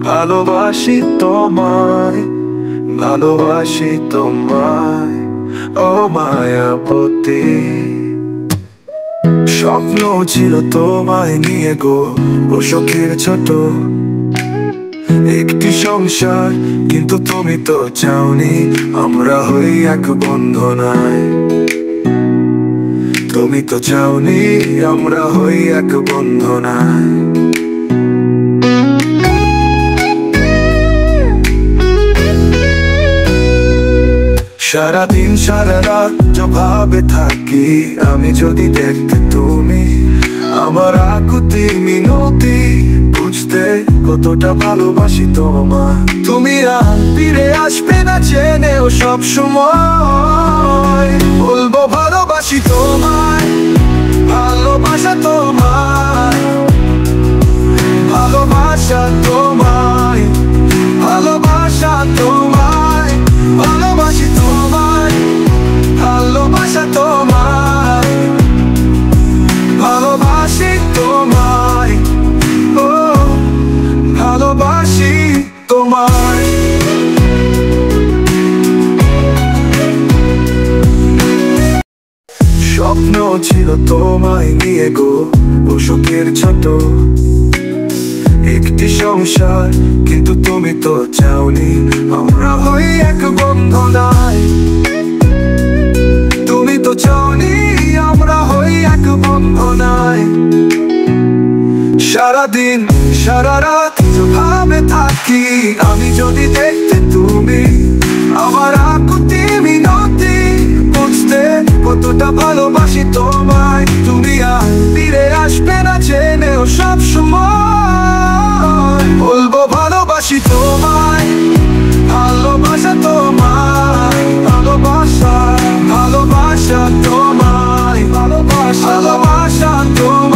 ভালোবাসি তোমায়, ভালোবাসি তোমায়, ও মায়াবতী। স্বপ্ন ছিল তোমায় নিয়ে গো, ও শখের ছোট একটি সংসার, কিন্তু তুমি তো চাওনি আমরা হই এক বন্ধনায়। তুমি তো চাওনি আমরা হই এক বন্ধনায়। সারাদিন সারা রাত ভাবে থাকি আমি, যদি দেখতে তুমি আমার আকুতি মিনতি, বুঝতে কতটা ভালোবাসি তোমায়। তুমি আর ফিরে আসবে না জেনেও সব সময় বলবো ভালোবাসি তোমায়, ভালোবাসা তোমায়, ভালোবাসা তোমায়, ভালোবাসা তোমায়, ভালোবাসি তোমায়, ভালোবাসা তোমায়, ভালোবাসি তোমায়, ও ভালোবাসি তোমায়। স্বপ্ন ছিল তোমায় নিয়ে গো, ও শখের ছোট একটি সংসার, কিন্তু তুমি তো চাওনি আমরা হই এক বন্ধনায়। তুমি তো চাওনি আমরা হই এক বন্ধনায়। সারাদিন সারা রাত ভাবে থাকি আমি, যদি দেখতে তুমি আমার আকুতি মিনতি, বুঝতে কতটা ভালোবাসি তোমায়। তুমি আর ফিরে আসবে না জেনেও সব সময় বলবো ভালোবাসি তোমায়, ভালোবাসা তোমায়, ভালোবাসা, ভালোবাসা তোমায়, ভালোবাসা, ভালোবাসা তোমায়।